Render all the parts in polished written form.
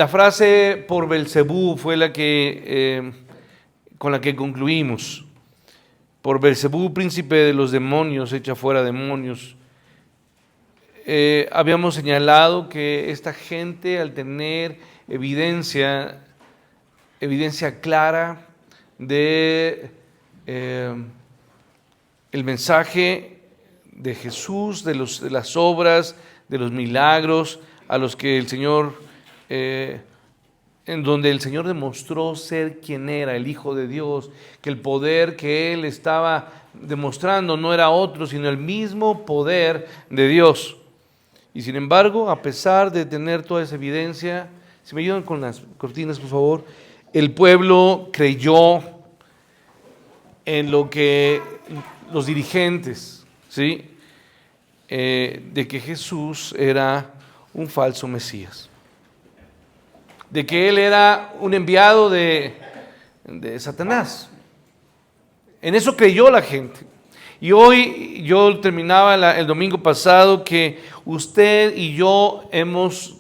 La frase por Belcebú fue la que con la que concluimos. Por Belcebú, príncipe de los demonios, echa fuera demonios. Habíamos señalado que esta gente, al tener evidencia clara de el mensaje de Jesús, de las obras, de los milagros a los que el Señor, en donde el Señor demostró ser quien era, el Hijo de Dios, que el poder que Él estaba demostrando no era otro, sino el mismo poder de Dios. Y sin embargo, a pesar de tener toda esa evidencia, si me ayudan con las cortinas, por favor, el pueblo creyó en lo que los dirigentes, ¿sí? De que Jesús era un falso Mesías, de que Él era un enviado de Satanás. En eso creyó la gente. Y hoy yo terminaba el domingo pasado que usted y yo hemos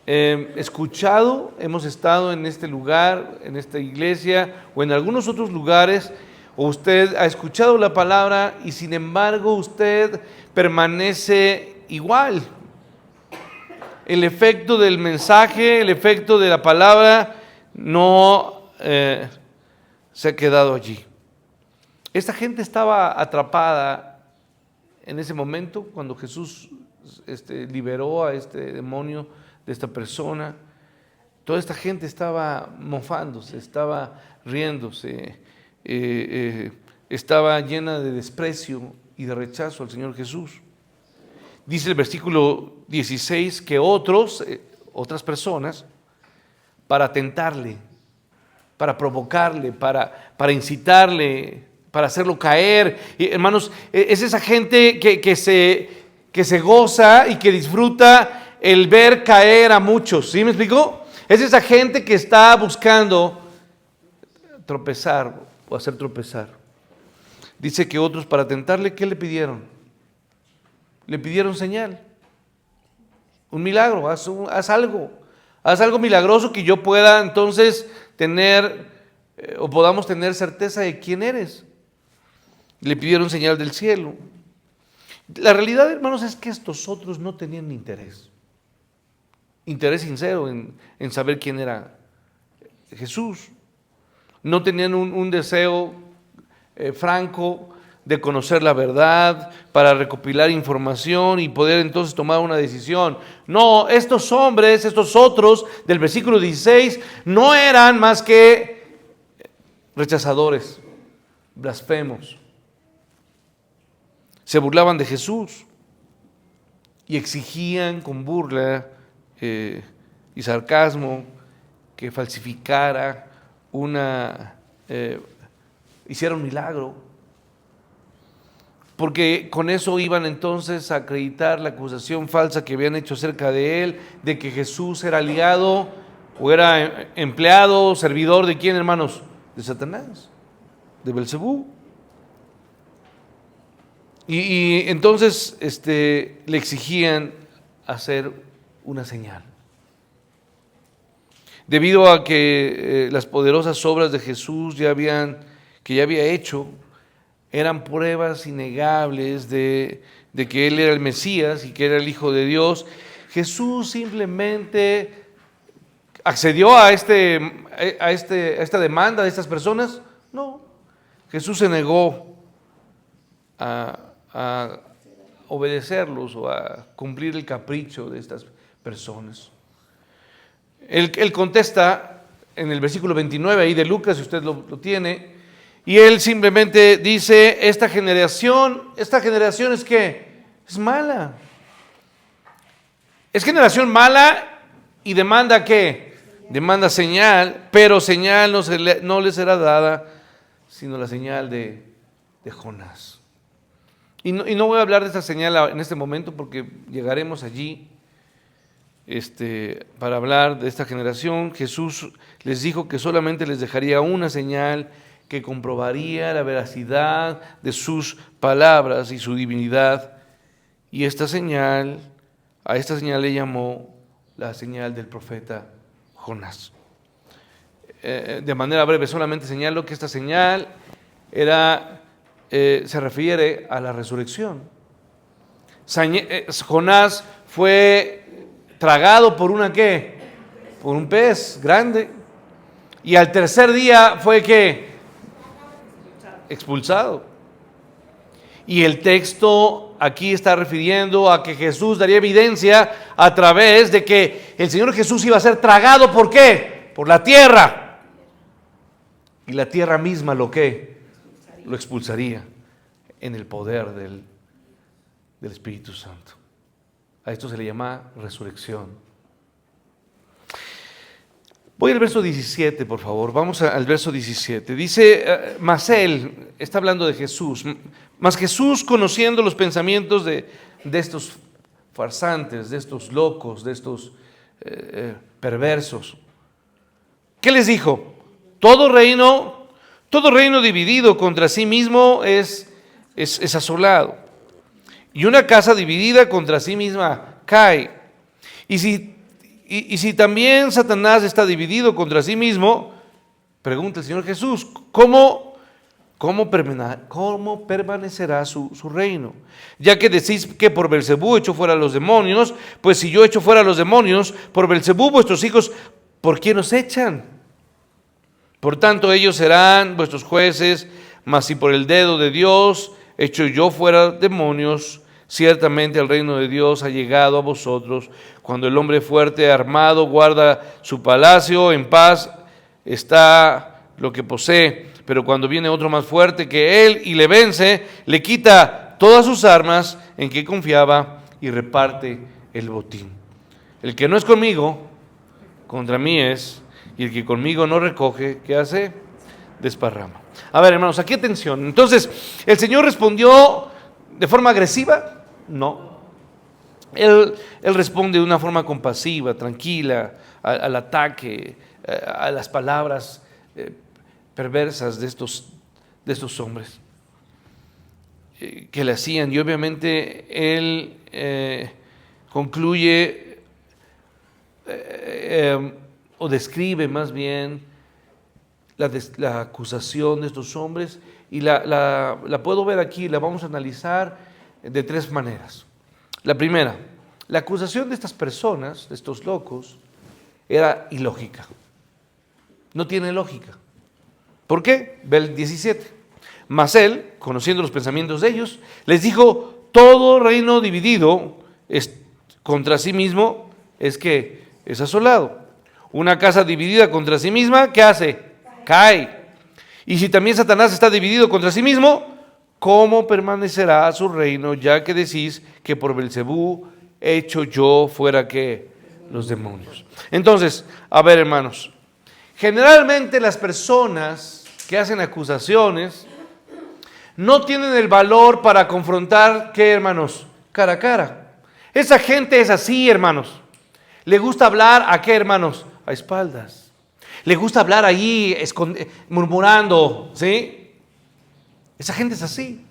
escuchado, hemos estado en este lugar, en esta iglesia o en algunos otros lugares, o usted ha escuchado la palabra y sin embargo usted permanece igual. El efecto del mensaje, el efecto de la palabra no se ha quedado allí. Esta gente estaba atrapada en ese momento cuando Jesús liberó a este demonio de esta persona. Toda esta gente estaba mofándose, estaba riéndose, estaba llena de desprecio y de rechazo al Señor Jesús. Dice el versículo 16 que otras personas, para tentarle, para provocarle, para incitarle, para hacerlo caer. Y, hermanos, es esa gente que se goza y que disfruta el ver caer a muchos. ¿Sí me explicó? Es esa gente que está buscando tropezar o hacer tropezar. Dice que otros, para tentarle, ¿qué le pidieron? Le pidieron señal, un milagro, haz algo milagroso que yo pueda entonces tener o podamos tener certeza de quién eres. Le pidieron señal del cielo. La realidad, hermanos, es que estos otros no tenían interés sincero en saber quién era Jesús. No tenían un deseo franco de conocer la verdad, para recopilar información y poder entonces tomar una decisión. No, estos hombres, estos otros del versículo 16, no eran más que rechazadores, blasfemos. Se burlaban de Jesús y exigían con burla y sarcasmo que falsificara hiciera un milagro, porque con eso iban entonces a acreditar la acusación falsa que habían hecho acerca de él, de que Jesús era aliado o era empleado, servidor de ¿quién, hermanos? De Satanás, de Belcebú. Y entonces le exigían hacer una señal. Debido a que las poderosas obras de Jesús que ya había hecho, eran pruebas innegables de que Él era el Mesías y que era el Hijo de Dios, Jesús simplemente accedió a esta demanda de estas personas. No, Jesús se negó a obedecerlos o a cumplir el capricho de estas personas. Él contesta en el versículo 29 ahí de Lucas, si usted lo tiene, y él simplemente dice, esta generación es ¿qué? Es mala. Es generación mala y demanda ¿qué? Demanda señal, pero señal no le será dada, sino la señal de Jonás. Y no voy a hablar de esta señal en este momento porque llegaremos allí para hablar de esta generación. Jesús les dijo que solamente les dejaría una señal que comprobaría la veracidad de sus palabras y su divinidad. Y a esta señal le llamó la señal del profeta Jonás. De manera breve solamente señalo que esta señal se refiere a la resurrección. Jonás fue tragado por por un pez grande, y al tercer día fue expulsado. Y el texto aquí está refiriendo a que Jesús daría evidencia a través de que el Señor Jesús iba a ser tragado. ¿Por qué? Por la tierra. Y la tierra misma lo expulsaría en el poder del Espíritu Santo. A esto se le llama resurrección. Voy al verso 17, por favor. Vamos al verso 17. Dice, mas él, está hablando de Jesús, mas Jesús, conociendo los pensamientos de estos farsantes, de estos locos, de estos perversos, ¿qué les dijo? Todo reino dividido contra sí mismo es asolado, y una casa dividida contra sí misma cae. Y si también Satanás está dividido contra sí mismo, pregunta el Señor Jesús, ¿cómo permanecerá su reino? Ya que decís que por Belzebú echo fuera a los demonios, pues si yo echo fuera a los demonios, por Belzebú vuestros hijos, ¿por quién os echan? Por tanto ellos serán vuestros jueces, mas si por el dedo de Dios echo yo fuera demonios, ciertamente el reino de Dios ha llegado a vosotros. Cuando el hombre fuerte armado guarda su palacio, en paz está lo que posee. Pero cuando viene otro más fuerte que él y le vence, le quita todas sus armas en que confiaba y reparte el botín. El que no es conmigo, contra mí es, y el que conmigo no recoge, ¿qué hace? Desparrama. A ver, hermanos, aquí atención. Entonces, ¿el Señor respondió de forma agresiva? No. Él responde de una forma compasiva, tranquila, al ataque, a las palabras perversas de estos hombres que le hacían. Y obviamente él concluye o describe más bien la acusación de estos hombres, y la puedo ver aquí, la vamos a analizar de tres maneras. La primera, la acusación de estas personas, de estos locos, era ilógica. No tiene lógica. ¿Por qué? Ve el 17. Mas él, conociendo los pensamientos de ellos, les dijo, todo reino dividido contra sí mismo es asolado. Una casa dividida contra sí misma, ¿qué hace? Cae. Y si también Satanás está dividido contra sí mismo, ¿cómo permanecerá su reino, ya que decís que por Belzebú echo yo fuera los demonios? Entonces, a ver, hermanos, generalmente las personas que hacen acusaciones no tienen el valor para confrontar, ¿qué, hermanos? Cara a cara. Esa gente es así, hermanos. Le gusta hablar ¿a qué, hermanos? A espaldas. Le gusta hablar allí murmurando, ¿sí? Esa gente es así.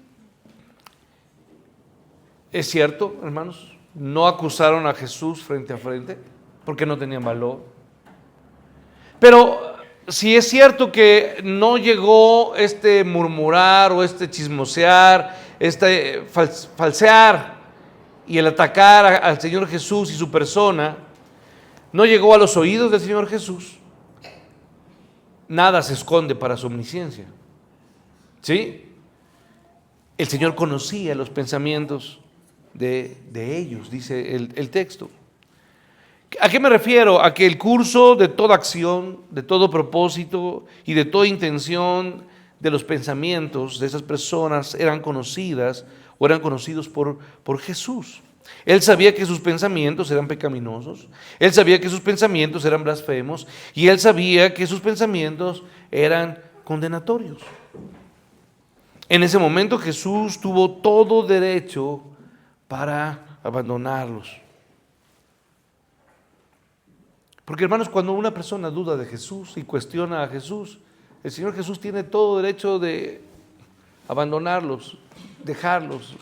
Es cierto, hermanos, no acusaron a Jesús frente a frente porque no tenían valor. Pero si es cierto que no llegó este murmurar o este chismosear, este falsear y el atacar al Señor Jesús y su persona, no llegó a los oídos del Señor Jesús, nada se esconde para su omnisciencia. ¿Sí? El Señor conocía los pensamientos de ellos, dice el texto. ¿A qué me refiero? A que el curso de toda acción, de todo propósito y de toda intención de los pensamientos de esas personas eran conocidas o eran conocidos por Jesús. Él sabía que sus pensamientos eran pecaminosos, él sabía que sus pensamientos eran blasfemos, y él sabía que sus pensamientos eran condenatorios. En ese momento Jesús tuvo todo derecho para abandonarlos. Porque, hermanos, cuando una persona duda de Jesús y cuestiona a Jesús, el Señor Jesús tiene todo derecho de abandonarlos, dejarlos.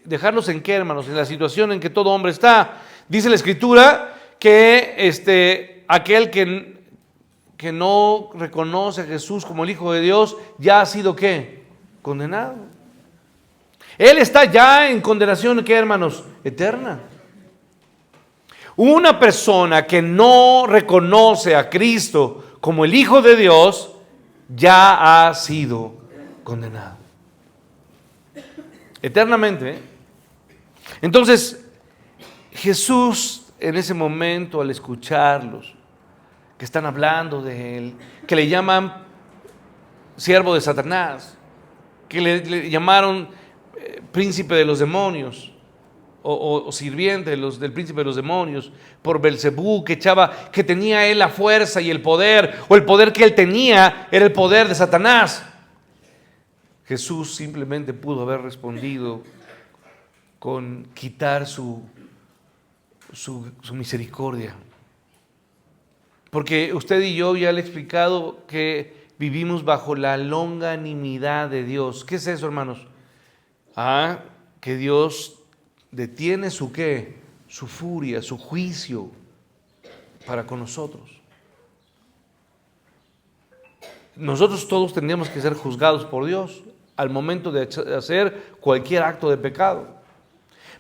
¿Dejarlos en qué, hermanos? En la situación en que todo hombre está. Dice la Escritura que aquel que no reconoce a Jesús como el Hijo de Dios ya ha sido ¿qué? Condenado. Él está ya en condenación, ¿qué, hermanos? Eterna. Una persona que no reconoce a Cristo como el Hijo de Dios ya ha sido condenado. Eternamente. Entonces, Jesús en ese momento, al escucharlos, que están hablando de Él, que le llaman siervo de Satanás, que le llamaron príncipe de los demonios, o sirviente del príncipe de los demonios, por Belcebú, que tenía él la fuerza y el poder, o el poder que él tenía era el poder de Satanás. Jesús simplemente pudo haber respondido con quitar su misericordia. Porque usted y yo ya le he explicado que vivimos bajo la longanimidad de Dios. ¿Qué es eso, hermanos? Que Dios detiene su ¿qué? Su furia, su juicio para con nosotros. Nosotros todos tendríamos que ser juzgados por Dios al momento de hacer cualquier acto de pecado.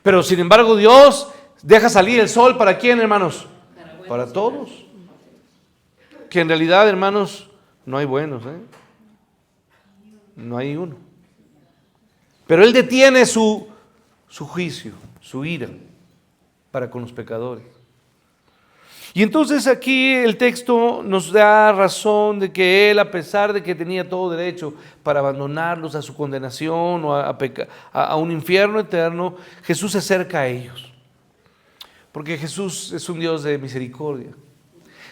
Pero sin embargo Dios deja salir el sol ¿para quién, hermanos? Para todos. Que en realidad, hermanos, no hay buenos, no hay uno. Pero Él detiene su juicio, su ira para con los pecadores. Y entonces aquí el texto nos da razón de que Él, a pesar de que tenía todo derecho para abandonarlos a su condenación o a un infierno eterno, Jesús se acerca a ellos. Porque Jesús es un Dios de misericordia.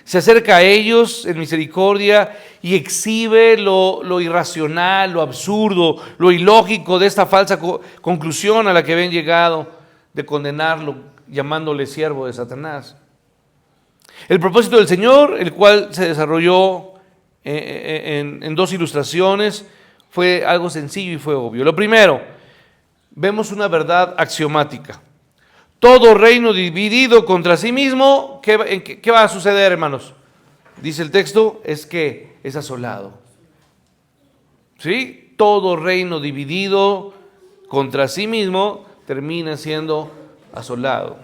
Se acerca a ellos en misericordia y exhibe lo irracional, lo absurdo, lo ilógico de esta falsa conclusión a la que habían llegado de condenarlo, llamándole siervo de Satanás. El propósito del Señor, el cual se desarrolló en dos ilustraciones, fue algo sencillo y fue obvio. Lo primero, vemos una verdad axiomática. Todo reino dividido contra sí mismo, ¿qué va a suceder, hermanos? Dice el texto, es que es asolado. ¿Sí? Todo reino dividido contra sí mismo termina siendo asolado.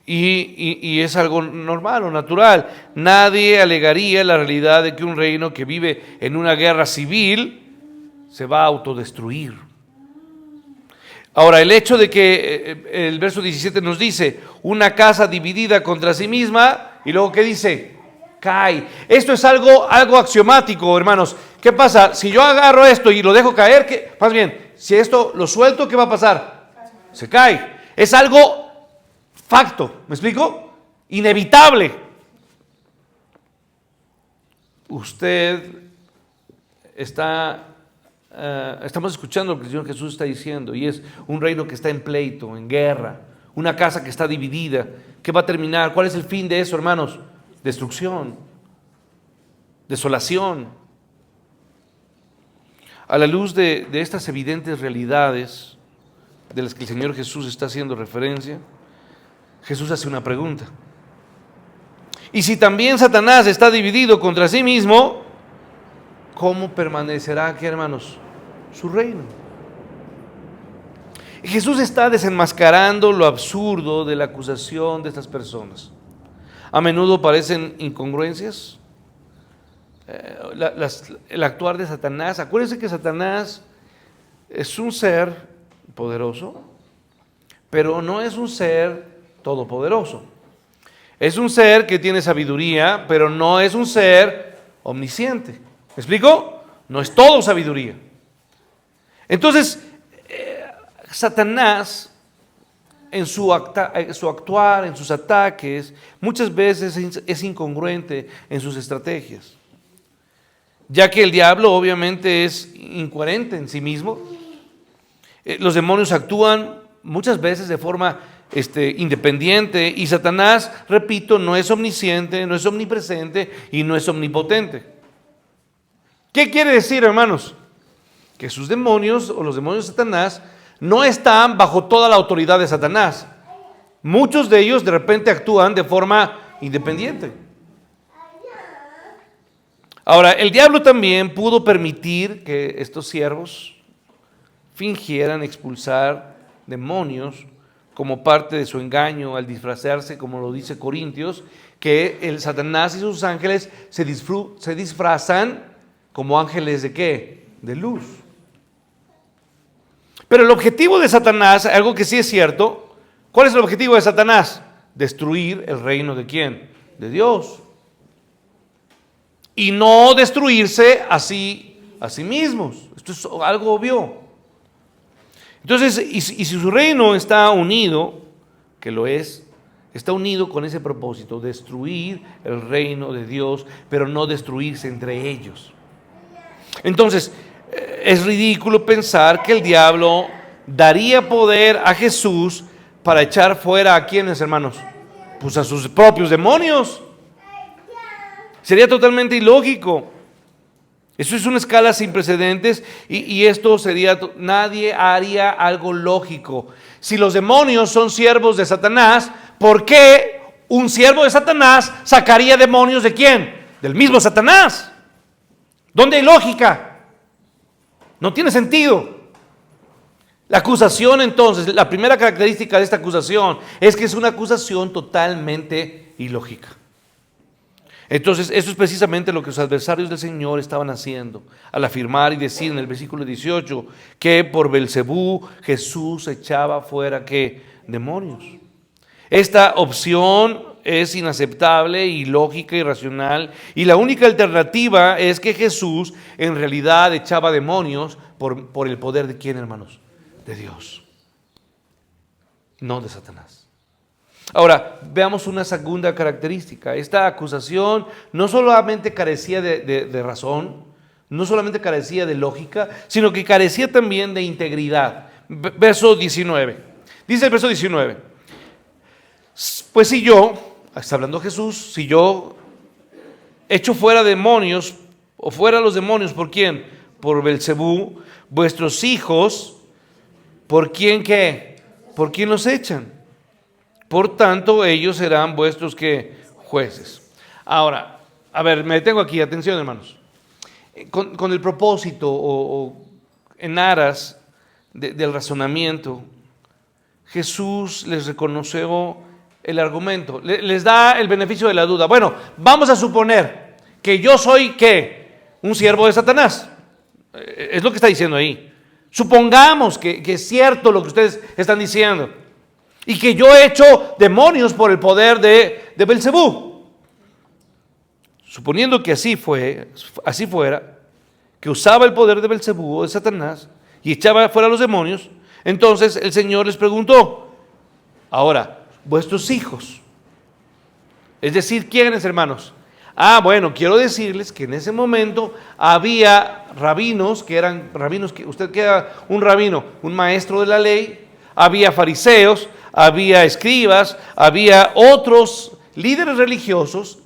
Y es algo normal o natural. Nadie alegaría la realidad de que un reino que vive en una guerra civil se va a autodestruir. Ahora, el hecho de que el verso 17 nos dice, una casa dividida contra sí misma, y luego ¿qué dice? Cae. Esto es algo axiomático, hermanos. ¿Qué pasa? Si yo agarro esto y lo dejo caer, más bien, si esto lo suelto, ¿qué va a pasar? Se cae. Es algo facto, ¿me explico? Inevitable. Usted estamos escuchando lo que el Señor Jesús está diciendo, y es un reino que está en pleito, en guerra, una casa que está dividida. ¿Qué va a terminar? ¿Cuál es el fin de eso, hermanos? Destrucción, desolación. A la luz de estas evidentes realidades de las que el Señor Jesús está haciendo referencia, Jesús hace una pregunta. Y si también Satanás está dividido contra sí mismo, ¿cómo permanecerá aquí, hermanos, su reino? Y Jesús está desenmascarando lo absurdo de la acusación de estas personas. A menudo parecen incongruencias. El actuar de Satanás. Acuérdense que Satanás es un ser poderoso, pero no es un ser todopoderoso. Es un ser que tiene sabiduría, pero no es un ser omnisciente. ¿Me explico? No es todo sabiduría. Entonces, Satanás, en su actuar, en sus ataques, muchas veces es incongruente en sus estrategias. Ya que el diablo obviamente es incoherente en sí mismo. Los demonios actúan muchas veces de forma independiente, y Satanás, repito, no es omnisciente, no es omnipresente y no es omnipotente. ¿Qué quiere decir, hermanos? Que sus demonios o los demonios de Satanás no están bajo toda la autoridad de Satanás. Muchos de ellos de repente actúan de forma independiente. Ahora, el diablo también pudo permitir que estos siervos fingieran expulsar demonios como parte de su engaño al disfrazarse, como lo dice Corintios, que el Satanás y sus ángeles se disfrazan como ángeles ¿de qué? De luz. Pero el objetivo de Satanás, algo que sí es cierto, ¿cuál es el objetivo de Satanás? Destruir el reino ¿de quién? De Dios. Y no destruirse a sí mismos. Esto es algo obvio. Entonces, y si su reino está unido, que lo es, está unido con ese propósito, destruir el reino de Dios, pero no destruirse entre ellos. Entonces, es ridículo pensar que el diablo daría poder a Jesús para echar fuera ¿a quiénes, hermanos? Pues a sus propios demonios. Sería totalmente ilógico. Eso es una escala sin precedentes y esto sería, nadie haría algo lógico. Si los demonios son siervos de Satanás, ¿por qué un siervo de Satanás sacaría demonios de quién? Del mismo Satanás. ¿Dónde hay lógica? No tiene sentido. La acusación entonces, la primera característica de esta acusación es que es una acusación totalmente ilógica. Entonces, eso es precisamente lo que los adversarios del Señor estaban haciendo al afirmar y decir en el versículo 18 que por Belcebú Jesús echaba fuera ¿qué? Demonios. Esta opción es inaceptable, ilógica, irracional, y la única alternativa es que Jesús en realidad echaba demonios por el poder de ¿quién, hermanos? De Dios, no de Satanás. Ahora, veamos una segunda característica. Esta acusación no solamente carecía de razón, no solamente carecía de lógica, sino que carecía también de integridad. Verso 19. Dice el verso 19. Pues si yo, está hablando Jesús, si yo echo fuera demonios, o fuera los demonios, ¿por quién? Por Belcebú, vuestros hijos, ¿por quién qué? ¿Por quién los echan? Por tanto, ellos serán vuestros ¿qué? Jueces. Ahora, a ver, me detengo aquí, atención hermanos. Con el propósito o en aras del razonamiento, Jesús les reconoció el argumento, les da el beneficio de la duda. Bueno, vamos a suponer que yo soy ¿qué? Un siervo de Satanás. Es lo que está diciendo ahí. Supongamos que es cierto lo que ustedes están diciendo. Y que yo he hecho demonios por el poder de Belcebú. Suponiendo que así fuera, que usaba el poder de Belcebú o de Satanás y echaba fuera los demonios, entonces el Señor les preguntó, ahora, vuestros hijos, es decir, ¿quiénes, hermanos? Bueno, quiero decirles que en ese momento había rabinos, que usted que era un rabino, un maestro de la ley, había fariseos, había escribas, había otros líderes religiosos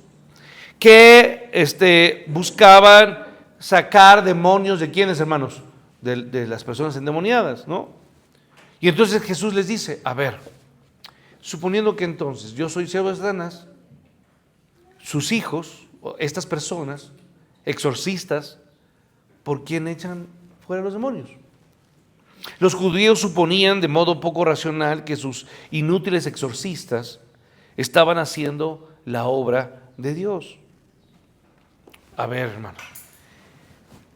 que buscaban sacar demonios de quiénes, hermanos, de las personas endemoniadas, ¿no? Y entonces Jesús les dice, a ver, suponiendo que entonces yo soy siervo de Satanás, sus hijos, estas personas, exorcistas, ¿por quién echan fuera los demonios? Los judíos suponían de modo poco racional que sus inútiles exorcistas estaban haciendo la obra de Dios. A ver, hermanos,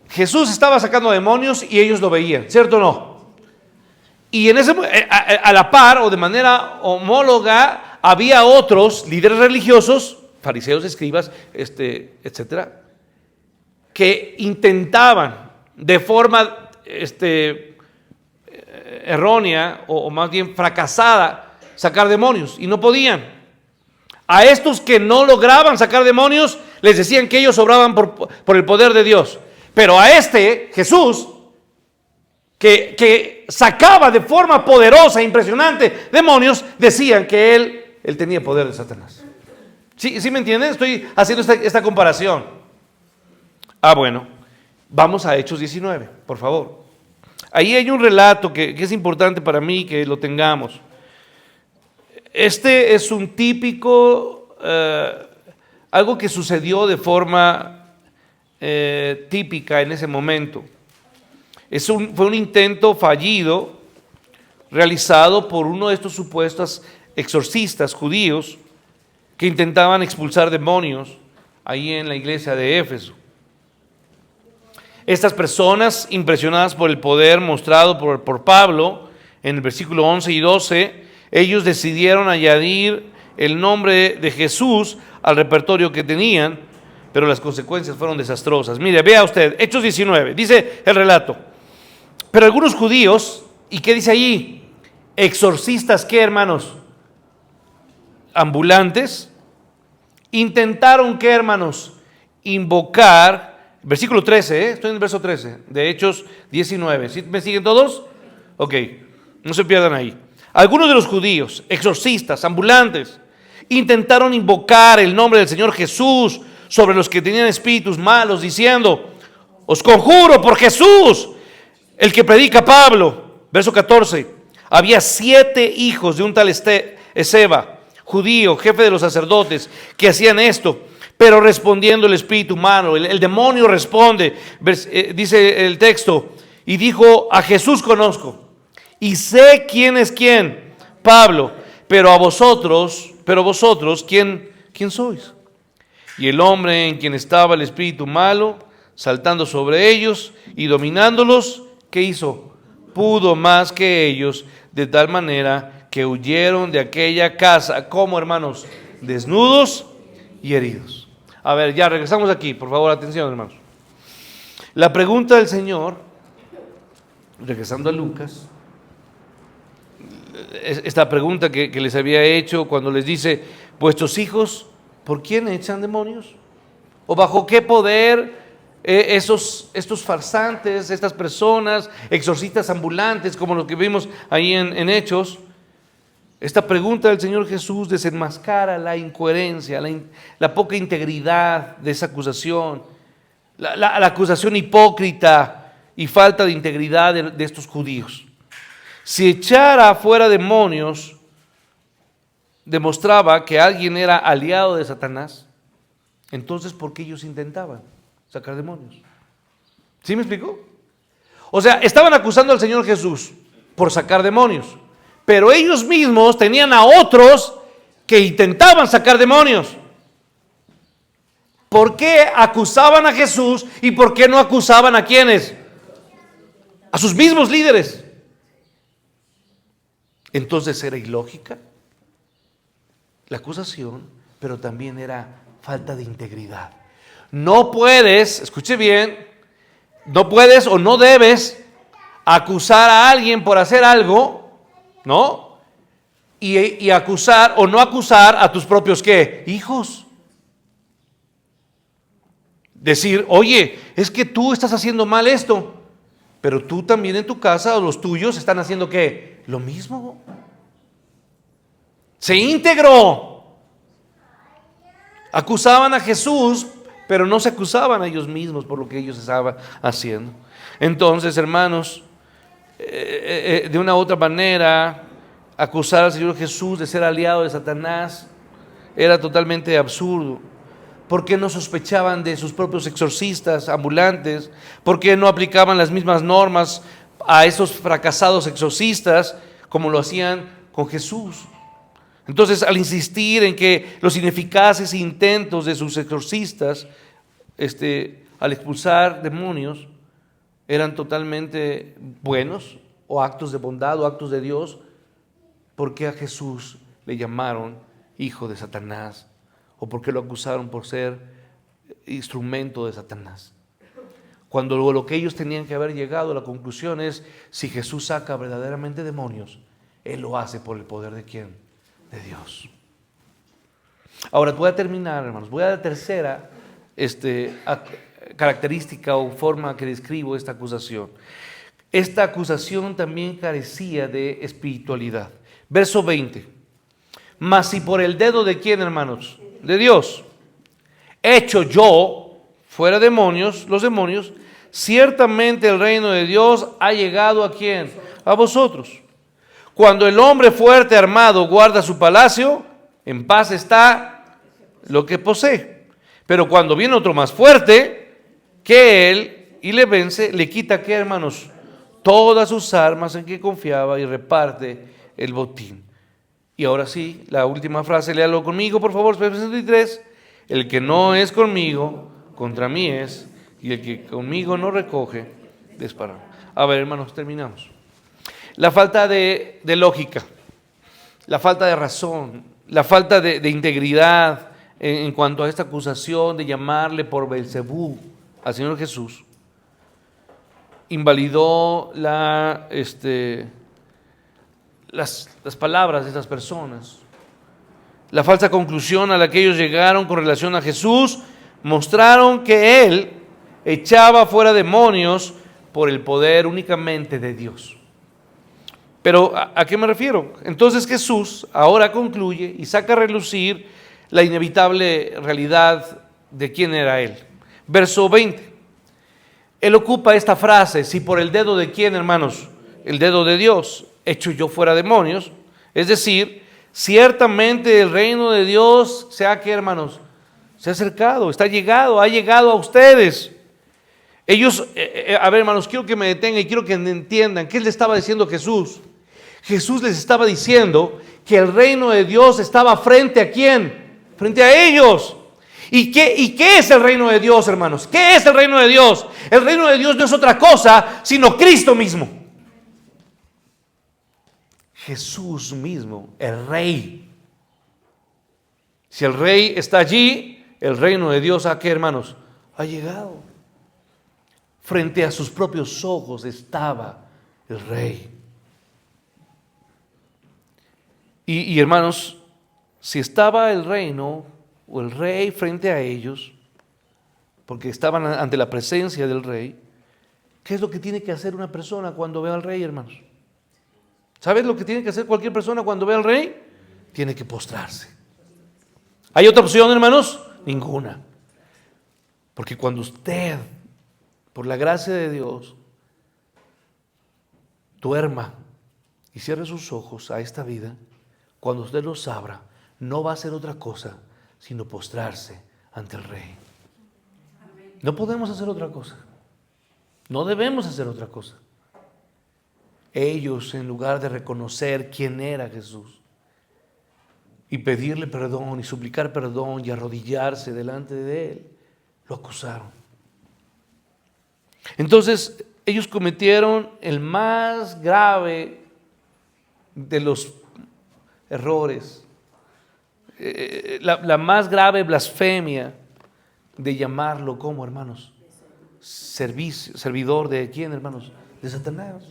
Jesús estaba sacando demonios y ellos lo veían, ¿cierto o no? Y a la par o de manera homóloga había otros líderes religiosos, fariseos, escribas, etcétera, que intentaban de forma errónea o más bien fracasada sacar demonios y no podían. A estos que no lograban sacar demonios les decían que ellos obraban por el poder de Dios, pero a Jesús que sacaba de forma poderosa e impresionante demonios, decían que él tenía poder de Satanás. ¿Sí me entienden? Estoy haciendo esta comparación. Bueno, vamos a Hechos 19, por favor. Ahí hay un relato que es importante para mí que lo tengamos. Este es un típico, algo que sucedió de forma típica en ese momento. Fue un intento fallido realizado por uno de estos supuestos exorcistas judíos que intentaban expulsar demonios ahí en la iglesia de Éfeso. Estas personas, impresionadas por el poder mostrado por Pablo en el versículo 11 y 12, ellos decidieron añadir el nombre de Jesús al repertorio que tenían, pero las consecuencias fueron desastrosas. Mire, vea usted, Hechos 19, dice el relato. Pero algunos judíos, ¿y qué dice allí? Exorcistas, ¿qué, hermanos? Ambulantes. Intentaron, ¿qué, hermanos? Invocar, versículo 13, estoy en el verso 13 de Hechos 19. ¿Sí me siguen todos? Ok, no se pierdan ahí. Algunos de los judíos, exorcistas, ambulantes, intentaron invocar el nombre del Señor Jesús sobre los que tenían espíritus malos, diciendo: os conjuro por Jesús, el que predica Pablo. Verso 14. Había 7 hijos de un tal Esceva, judío, jefe de los sacerdotes, que hacían esto. Pero respondiendo el espíritu malo, el demonio responde, dice el texto, y dijo: a Jesús conozco y sé quién es quién, Pablo, pero vosotros, ¿quién sois? Y el hombre en quien estaba el espíritu malo, saltando sobre ellos y dominándolos, ¿qué hizo? Pudo más que ellos, de tal manera que huyeron de aquella casa, como, hermanos, desnudos y heridos. A ver, ya regresamos aquí, por favor, atención, hermanos. La pregunta del Señor, regresando a Lucas, esta pregunta que les había hecho cuando les dice: vuestros hijos, ¿por quién echan demonios? ¿O bajo qué poder estos farsantes, estas personas, exorcistas ambulantes, como los que vimos ahí en Hechos? Esta pregunta del Señor Jesús desenmascara la incoherencia, la poca integridad de esa acusación, la acusación hipócrita y falta de integridad de estos judíos. Si echara fuera demonios demostraba que alguien era aliado de Satanás, entonces ¿por qué ellos intentaban sacar demonios? ¿Sí me explico? O sea, estaban acusando al Señor Jesús por sacar demonios, pero ellos mismos tenían a otros que intentaban sacar demonios. ¿Por qué acusaban a Jesús y por qué no acusaban a quiénes? A sus mismos líderes. Entonces era ilógica la acusación, pero también era falta de integridad. No puedes, escuche bien, no puedes o no debes acusar a alguien por hacer algo, ¿no? Y acusar o no acusar a tus propios, ¿qué? Hijos. Decir: oye, es que tú estás haciendo mal esto, pero tú también en tu casa o los tuyos están haciendo, ¿qué? Lo mismo. Se integró. Acusaban a Jesús, pero no se acusaban a ellos mismos por lo que ellos estaban haciendo. Entonces, hermanos, de una u otra manera, acusar al Señor Jesús de ser aliado de Satanás era totalmente absurdo. ¿Por qué no sospechaban de sus propios exorcistas ambulantes? ¿Por qué no aplicaban las mismas normas a esos fracasados exorcistas como lo hacían con Jesús? Entonces, al insistir en que los ineficaces intentos de sus exorcistas al expulsar demonios eran totalmente buenos, o actos de bondad o actos de Dios, ¿por qué a Jesús le llamaron hijo de Satanás? ¿O por qué lo acusaron por ser instrumento de Satanás? Cuando lo que ellos tenían que haber llegado a la conclusión es: si Jesús saca verdaderamente demonios, Él lo hace por el poder de ¿quién? De Dios. Ahora voy a terminar, hermanos. Voy a la tercera característica o forma que describo esta acusación. Esta acusación también carecía de espiritualidad. Verso 20. Mas si por el dedo de ¿quién, hermanos? De Dios. Hecho yo fuera demonios, los demonios, ciertamente el reino de Dios ha llegado ¿a quién? A vosotros. Cuando el hombre fuerte armado guarda su palacio, en paz está lo que posee. Pero cuando viene otro más fuerte que él y le vence, le quita, ¿qué, hermanos? Todas sus armas en que confiaba y reparte el botín. Y ahora sí, la última frase, léalo conmigo, por favor, verso 63. El que no es conmigo, contra mí es, y el que conmigo no recoge, desparrama. A ver, hermanos, terminamos. La falta de lógica, la falta de razón, la falta de integridad en cuanto a esta acusación de llamarle por Belcebú al Señor Jesús, invalidó las palabras de estas personas. La falsa conclusión a la que ellos llegaron con relación a Jesús mostraron que Él echaba fuera demonios por el poder únicamente de Dios. Pero ¿a qué me refiero? Entonces Jesús ahora concluye y saca a relucir la inevitable realidad de quién era Él. Verso 20. Él ocupa esta frase: si por el dedo de quién, hermanos, el dedo de Dios, echo yo fuera demonios. Es decir, ciertamente el reino de Dios se ha, ¿qué, hermanos? Se ha acercado, ha llegado a ustedes. Ellos, a ver, hermanos, quiero que me detengan y quiero que entiendan qué le estaba diciendo Jesús. Jesús les estaba diciendo que el reino de Dios estaba frente a quién, frente a ellos. ¿Y qué es el reino de Dios, hermanos? ¿Qué es el reino de Dios? El reino de Dios no es otra cosa sino Cristo mismo. Jesús mismo, el Rey. Si el Rey está allí, el reino de Dios, ¿a qué, hermanos? Ha llegado. Frente a sus propios ojos estaba el Rey. Y hermanos, si estaba el reino o el Rey frente a ellos, porque estaban ante la presencia del Rey, ¿qué es lo que tiene que hacer una persona cuando ve al Rey, hermanos? ¿Sabes lo que tiene que hacer cualquier persona cuando ve al Rey? Tiene que postrarse. ¿Hay otra opción, hermanos? Ninguna. Porque cuando usted, por la gracia de Dios, duerma y cierre sus ojos a esta vida, cuando usted los abra, no va a hacer otra cosa sino postrarse ante el Rey. No podemos hacer otra cosa. No debemos hacer otra cosa. Ellos, en lugar de reconocer quién era Jesús y pedirle perdón y suplicar perdón y arrodillarse delante de Él, lo acusaron. Entonces, ellos cometieron el más grave de los errores, la más grave blasfemia de llamarlo como, hermanos, servidor de quién, hermanos, de Satanás.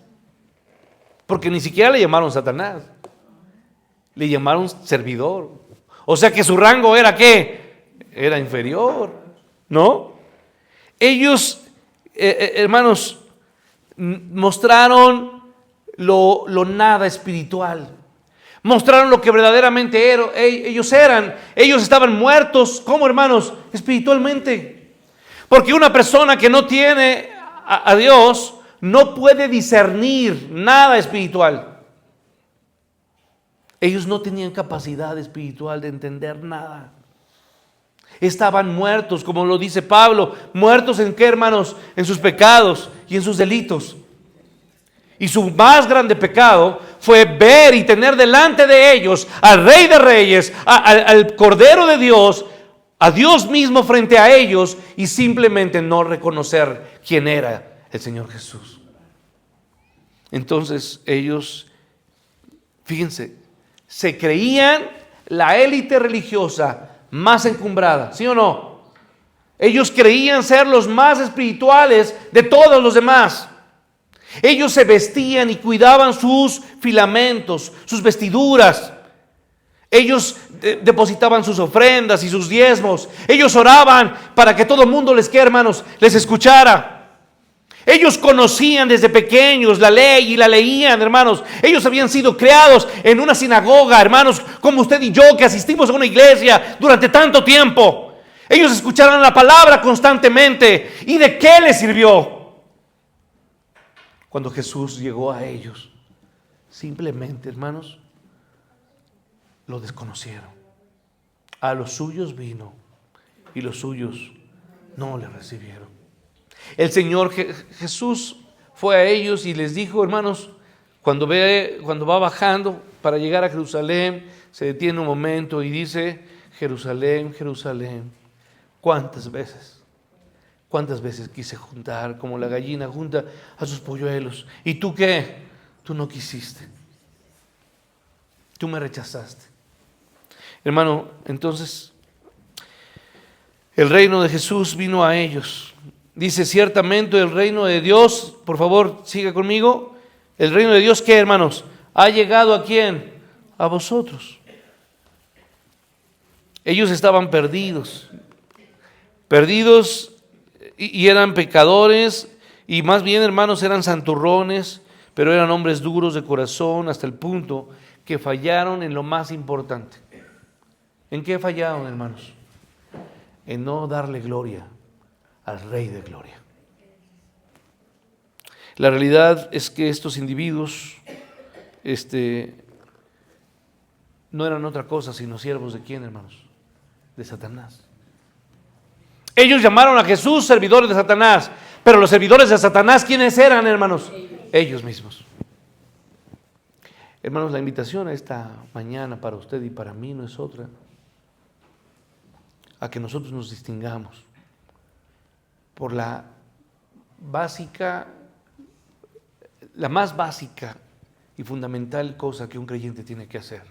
Porque ni siquiera le llamaron Satanás, le llamaron servidor. O sea que su rango era ¿qué? Era inferior, ¿no? Ellos, hermanos, mostraron lo nada espiritual. Mostraron lo que verdaderamente ellos eran. Ellos estaban muertos, ¿cómo, hermanos? Espiritualmente. Porque una persona que no tiene a Dios no puede discernir nada espiritual. Ellos no tenían capacidad espiritual de entender nada. Estaban muertos, como lo dice Pablo. ¿Muertos en qué, hermanos? En sus pecados y en sus delitos. Y su más grande pecado fue ver y tener delante de ellos al Rey de Reyes, al Cordero de Dios, a Dios mismo frente a ellos, y simplemente no reconocer quién era el Señor Jesús. Entonces ellos, fíjense, se creían la élite religiosa más encumbrada, ¿sí o no? Ellos creían ser los más espirituales de todos los demás. Ellos se vestían y cuidaban sus filamentos, sus vestiduras. Ellos depositaban sus ofrendas y sus diezmos. Ellos oraban para que todo el mundo hermanos, les escuchara. Ellos conocían desde pequeños la ley y la leían, hermanos. Ellos habían sido creados en una sinagoga, hermanos, como usted y yo, que asistimos a una iglesia durante tanto tiempo. Ellos escucharon la palabra constantemente. ¿Y de qué les sirvió? Cuando Jesús llegó a ellos, simplemente, hermanos, lo desconocieron. A los suyos vino y los suyos no le recibieron. El Señor Jesús fue a ellos y les dijo, hermanos, cuando va bajando para llegar a Jerusalén, se detiene un momento y dice, Jerusalén, Jerusalén, ¿cuántas veces quise juntar como la gallina junta a sus polluelos? ¿Y tú qué? Tú no quisiste. Tú me rechazaste. Hermano, entonces, el reino de Jesús vino a ellos. Dice, ciertamente el reino de Dios, por favor, siga conmigo. El reino de Dios, ¿qué, hermanos? ¿Ha llegado a quién? A vosotros. Ellos estaban perdidos y eran pecadores, y más bien, hermanos, eran santurrones, pero eran hombres duros de corazón hasta el punto que fallaron en lo más importante. ¿En qué fallaron, hermanos? En no darle gloria al Rey de Gloria. La realidad es que estos individuos no eran otra cosa sino siervos de quién, hermanos? De Satanás. Ellos llamaron a Jesús servidores de Satanás, pero los servidores de Satanás, ¿quiénes eran, hermanos? Ellos mismos. Hermanos, la invitación a esta mañana para usted y para mí no es otra, a que nosotros nos distingamos por la más básica y fundamental cosa que un creyente tiene que hacer: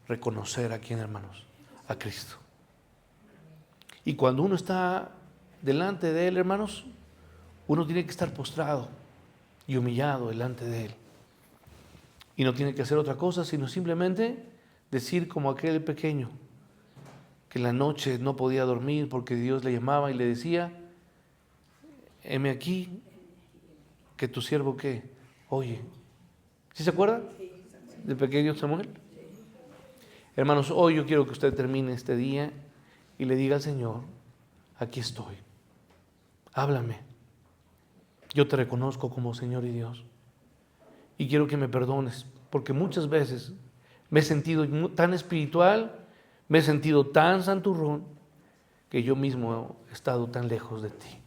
reconocer a quién, hermanos, a Cristo. Y cuando uno está delante de Él, hermanos, uno tiene que estar postrado y humillado delante de Él. Y no tiene que hacer otra cosa sino simplemente decir como aquel pequeño que en la noche no podía dormir porque Dios le llamaba y le decía, heme aquí, que tu siervo ¿qué? Oye. ¿Sí se acuerda del pequeño Samuel? Hermanos, hoy yo quiero que usted termine este día y le diga al Señor, aquí estoy, háblame, yo te reconozco como Señor y Dios, y quiero que me perdones, porque muchas veces me he sentido tan espiritual, me he sentido tan santurrón, que yo mismo he estado tan lejos de ti.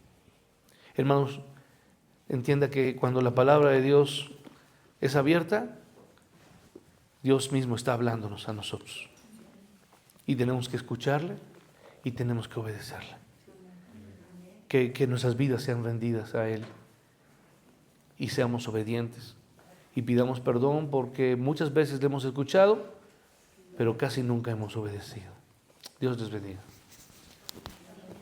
Hermanos, entienda que cuando la palabra de Dios es abierta, Dios mismo está hablándonos a nosotros, y tenemos que escucharle y tenemos que obedecerle. Que nuestras vidas sean rendidas a Él y seamos obedientes y pidamos perdón porque muchas veces le hemos escuchado, pero casi nunca hemos obedecido. Dios les bendiga.